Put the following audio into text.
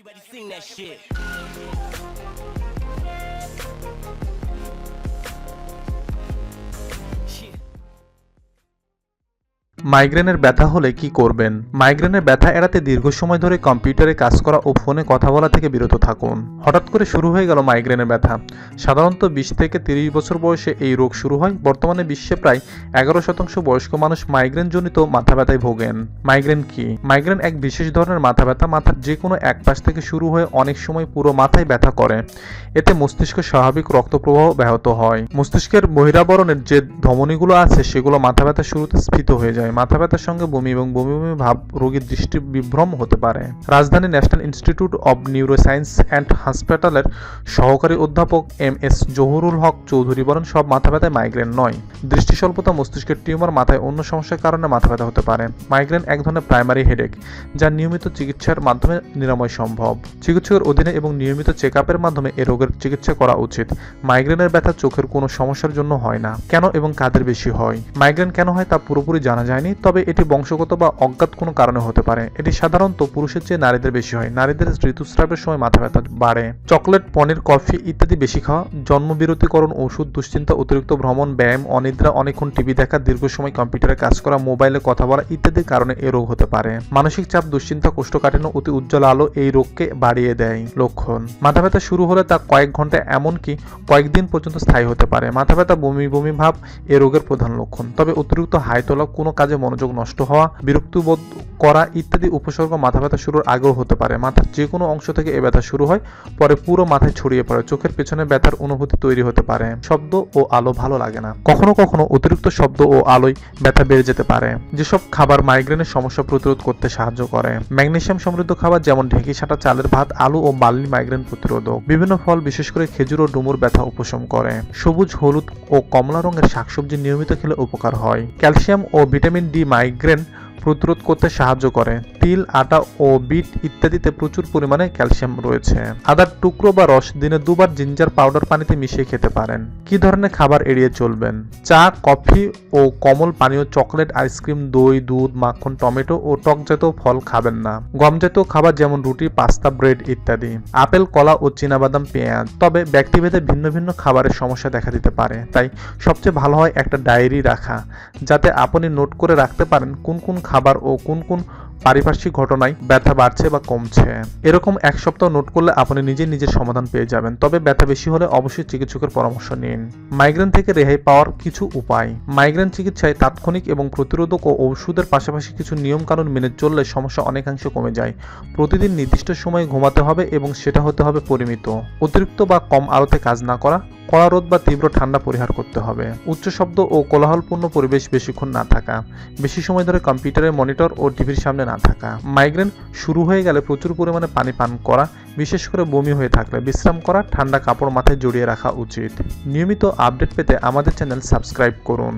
Everybody sing that shit. Shit. মাইগ্রেনের ব্যথা হলে কি করবেন? মাইগ্রেনের ব্যথা এড়াতে দীর্ঘ সময় ধরে কম্পিউটারে কাজ করা ও ফোনে কথা বলা থেকে বিরত থাকুন। হঠাৎ করে শুরু হয়ে গেল মাইগ্রেনের ব্যথা। সাধারণত 20 থেকে 30 বছর বয়সে এই রোগ শুরু হয়। বর্তমানে বিশ্বে প্রায় 11% বয়স্ক মানুষ মাইগ্রেনজনিত মাথা ব্যথায় ভোগেন। মাইগ্রেন কি? মাইগ্রেন এক বিশেষ ধরনের মাথা ব্যথা। মাথার যে কোনো এক পাশ থেকে শুরু হয়ে অনেক সময় পুরো মাথায় ব্যথা করে। এতে মস্তিষ্কের স্বাভাবিক রক্ত প্রবাহ ব্যাহত হয়। মস্তিষ্কের বহিরাবরণের যে ধমনীগুলো আছে সেগুলো মাথা ব্যথার শুরুতে স্ফীত হয়ে যায়। মাথা ব্যথার সঙ্গে বমি এবং বমি বমি ভাব, রোগীর দৃষ্টি বিভ্রম হতে পারে। রাজধানী national institute of neuroscience and হাসপাতালের সহকারী অধ্যাপক MS জহুরুল হক চৌধুরী বলেন, সব মাথা ব্যথায় মাইগ্রেন নয়। দৃষ্টি স্বল্পতা, মস্তিষ্কের টিউমার, মাথায় অন্য সমস্যার কারণে মাথা ব্যথা হতে পারে। মাইগ্রেন এক ধরনের প্রাইমারি হেডেক, যা নিয়মিত চিকিৎসার মাধ্যমে নিরাময় সম্ভব। চিকিৎসকের অধীনে এবং নিয়মিত চেকআপের মাধ্যমে এ রোগের চিকিৎসা করা উচিত। মাইগ্রেনের ব্যথা চোখের কোনো সমস্যার জন্য হয় না। কেন এবং কাদের বেশি হয়? মাইগ্রেন কেন হয় তা পুরোপুরি জানা যায়নি, তবে এটি বংশগত বা অজ্ঞাত কোনো কারণে হতে পারে। এটি সাধারণত পুরুষের চেয়ে নারীদের বেশি হয়। নারীদের ঋতুস্রাবের সময় মাথা ব্যথা বাড়ে। চকলেট, পনির, কফি ইত্যাদি বেশি খাওয়া, জন্মবিরতিকরণ ওষুধ, দুশ্চিন্তা, অতিরিক্ত ভ্রমণ, ব্যায়াম, অনিদ্রা, অনেকক্ষণ টিভি দেখা, দীর্ঘ সময় কম্পিউটারে কাজ করা, মোবাইলে কথা বলা ইত্যাদির কারণে এ রোগ হতে পারে। মানসিক চাপ, দুশ্চিন্তা, কোষ্ঠকাঠিন্য, অতি উজ্জ্বল আলো এই রোগকে বাড়িয়ে দেয়। লক্ষণ: মাথা ব্যথা শুরু হলে তা কয়েক ঘন্টা এমনকি কয়েকদিন পর্যন্ত স্থায়ী হতে পারে। মাথা ব্যথা, বমি বমি ভাব এ রোগের প্রধান লক্ষণ। তবে অতিরিক্ত হাই তোলা, কোনো কাজে মনোযোগ নষ্ট হওয়া, বিরক্তিবোধ করা ইত্যাদি উপসর্গ মাথা ব্যথা শুরুর আগেও হতে পারে। মাথার যে কোনো অংশ থেকে এ ব্যথা শুরু হয়, পরে পুরো মাথায় ছড়িয়ে পড়ে। চোখের পেছনে ব্যথার অনুভূতি তৈরি হতে পারে। শব্দ ও আলো ভালো লাগে না। কখনো কখনো অতিরিক্ত শব্দ ও আলোয় ব্যথা বেড়ে যেতে পারে। যেসব খাবার মাইগ্রেনের সমস্যা প্রতিরোধ করতে সাহায্য করে: ম্যাগনেসিয়াম সমৃদ্ধ খাবার যেমন ঢেঁকি ছাঁটা চালের ভাত, আলু ও বার্লি মাইগ্রেন প্রতিরোধক। বিভিন্ন ফল, বিশেষ করে খেজুর ও ডুমুর ব্যথা উপশম করে। সবুজ, হলুদ ও কমলা রঙের শাকসবজি নিয়মিত খেলে উপকার হয়। ক্যালসিয়াম ও ভিটামিন ডি মাইগ্রেন প্রতিরোধ করতে সাহায্য করে। তিল, আটা ও বিট ইত্যাদিতে প্রচুর পরিমাণে ক্যালসিয়াম রয়েছে। আদার টুকরো বা রস দিনে 2 বার জিঞ্জার পাউডার পানিতে মিশিয়ে খেতে পারেন। কি ধরনের খাবার এড়িয়ে চলবেন? চা, কফি ও কোমল পানীয়, চকলেট, আইসক্রিম, দই, দুধ, মাখন, টমেটো ও টকজাতীয় ফল খাবেন না। গমজাতীয় খাবার যেমন রুটি, পাস্তা, ব্রেড ইত্যাদি। আপেল, কলা ও চীনাবাদাম, পেঁয়াজ। তবে ব্যক্তিভেদে ভিন্ন ভিন্ন খাবারের সমস্যা দেখা দিতে পারে, তাই সবচেয়ে ভালো হয় একটা ডায়েরি রাখা, যাতে আপনি নোট করে রাখতে পারেন কোন কোন খাবার ও কোন কোন পারিপার্শ্বিক ঘটনায় ব্যথা বাড়ছে বা কমছে। এরকম এক সপ্তাহ নোট করলে আপনি নিজের সমাধান পেয়ে যাবেন। তবে ব্যথা বেশি হলে অবশ্যই চিকিৎসকের পরামর্শ নিন। মাইগ্রেন থেকে রেহাই পাওয়ার কিছু উপায়: মাইগ্রেন চিকিৎসায় তাৎক্ষণিক এবং প্রতিরোধক ও ওষুধের পাশাপাশি কিছু নিয়মকানুন মেনে চললে সমস্যা অনেকাংশে কমে যায়। প্রতিদিন নির্দিষ্ট সময়ে ঘুমাতে হবে এবং সেটা হতে হবে পরিমিত। অতিরিক্ত বা কম আলোতে কাজ না করা, কড়া রোদ বা তীব্র ঠান্ডা পরিহার করতে হবে। উচ্চ শব্দ ও কোলাহলপূর্ণ পরিবেশ বেশিক্ষণ না থাকা, বেশি সময় ধরে কম্পিউটারের মনিটর ও টিভির সামনে না থাকা। মাইগ্রেন শুরু হয়ে গেলে প্রচুর পরিমাণে পানি পান করা, বিশেষ করে বমি হয়ে থাকলে বিশ্রাম করা, ঠান্ডা কাপড় মাথায় জড়িয়ে রাখা উচিত। নিয়মিত আপডেট পেতে আমাদের চ্যানেল সাবস্ক্রাইব করুন।